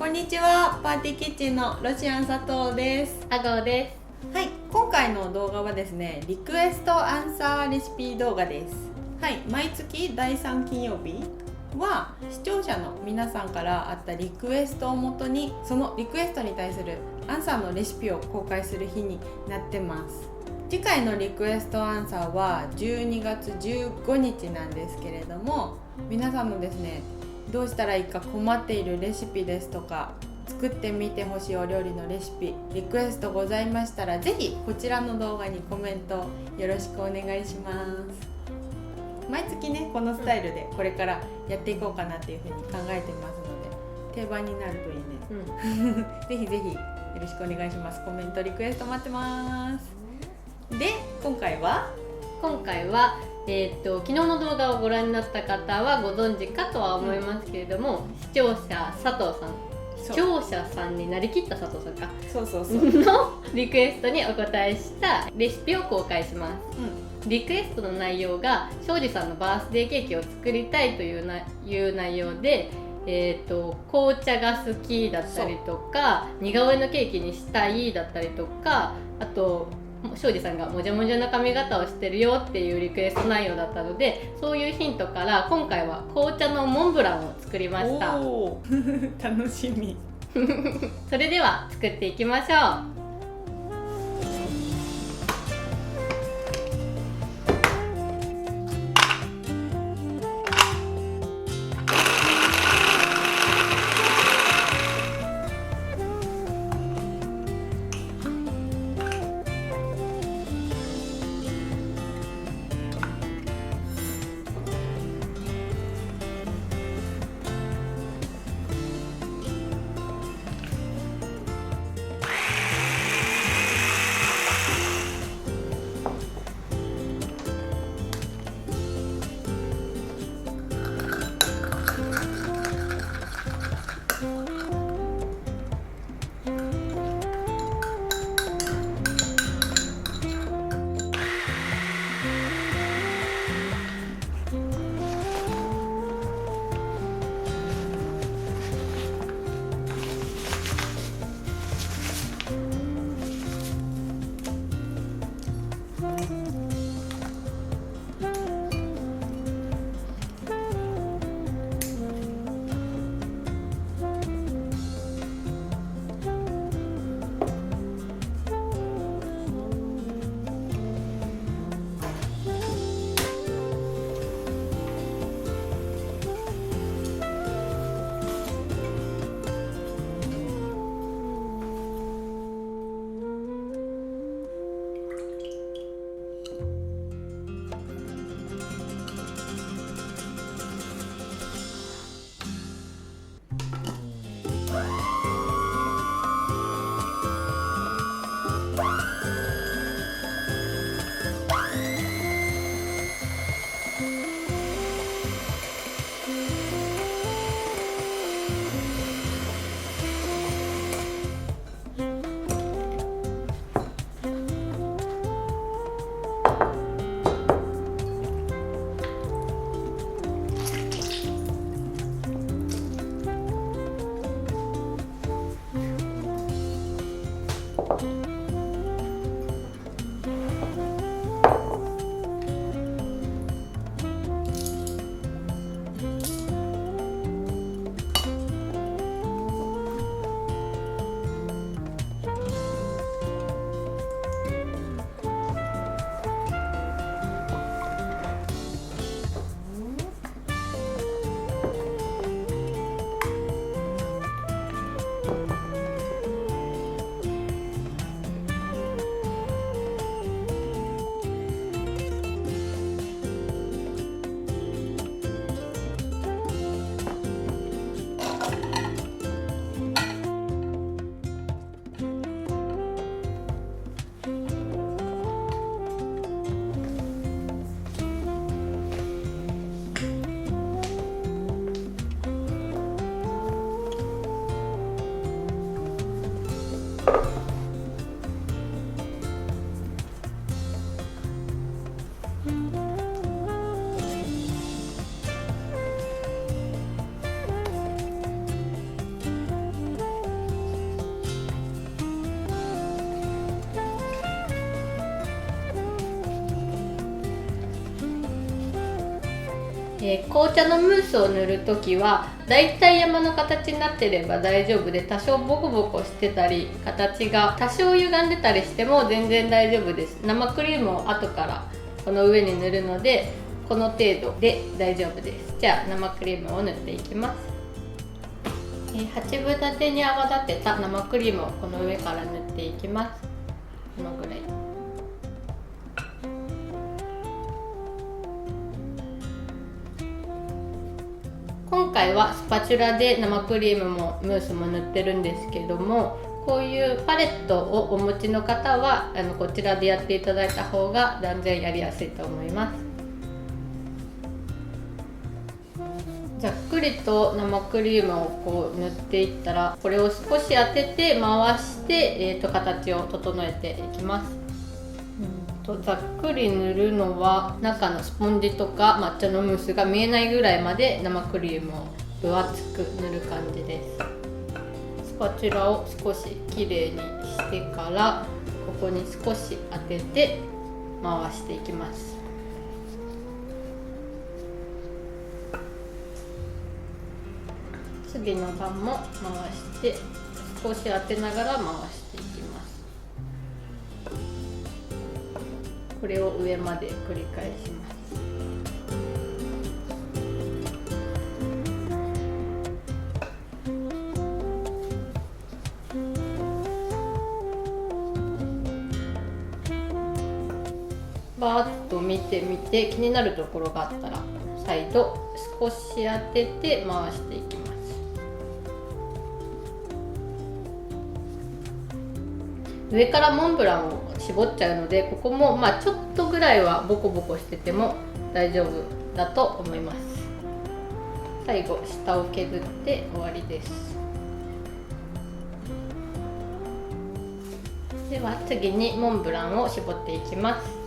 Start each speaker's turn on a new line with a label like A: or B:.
A: んにちは。パーティーキッチンのロシアン佐藤です。
B: あごです。
A: はい、今回の動画はですね、リクエストアンサーレシピ動画です。はい、毎月第3金曜日は視聴者の皆さんからあったリクエストをもとに、そのリクエストに対するアンサーのレシピを公開する日になってます。次回のリクエストアンサーは12月15日なんですけれども、皆さんのですね、どうしたらいいか困っているレシピですとか、作ってみてほしいお料理のレシピ、リクエストございましたら、ぜひこちらの動画にコメントよろしくお願いします。毎月ね、このスタイルでこれからやっていこうかなっていうふうに考えてますので、定番になるといいね、ぜひぜひよろしくお願いします。コメントリクエスト待ってます。で、今回は
B: 昨日の動画をご覧になった方はご存知かとは思いますけれども、視聴者佐藤さん、視聴者さんになりきった佐藤さんかのリクエストにお答えしたレシピを公開します。リクエストの内容が庄司さんのバースデーケーキを作りたいという内容で、紅茶が好きだったりとか、似顔絵のケーキにしたいだったりとか、あと庄司さんがもじゃもじゃな髪型をしてるよっていうリクエスト内容だったので、そういうヒントから今回は紅茶のモンブランを作りました。
A: 楽しみ
B: それでは作っていきましょう。紅茶のムースを塗るときはだいたい山の形になってれば大丈夫で、多少ボコボコしてたり形が多少歪んでたりしても全然大丈夫です。生クリームを後からこの上に塗るのでこの程度で大丈夫です。じゃあ生クリームを塗っていきます。8分立てに泡立てた生クリームをこの上から塗っていきます。このぐらい。今回はスパチュラで生クリームもムースも塗ってるんですけども、こういうパレットをお持ちの方はこちらでやっていただいた方が断然やりやすいと思います。ざっくりと生クリームをこう塗っていったら、これを少し当てて回して、形を整えていきます。ざっくり塗るのは中のスポンジとか抹茶のムースが見えないぐらいまで生クリームを分厚く塗る感じです。スパチュラを少しきれいにしてからここに少し当てて回していきます。次の段も回して少し当てながら回していきます。これを上まで繰り返します。バーッと見てみて気になるところがあったら再度少し当てて回していきます。上からモンブランを絞っちゃうので、ここもちょっとぐらいはボコボコしてても大丈夫だと思います。最後下を削って終わりです。では次にモンブランを絞っていきます。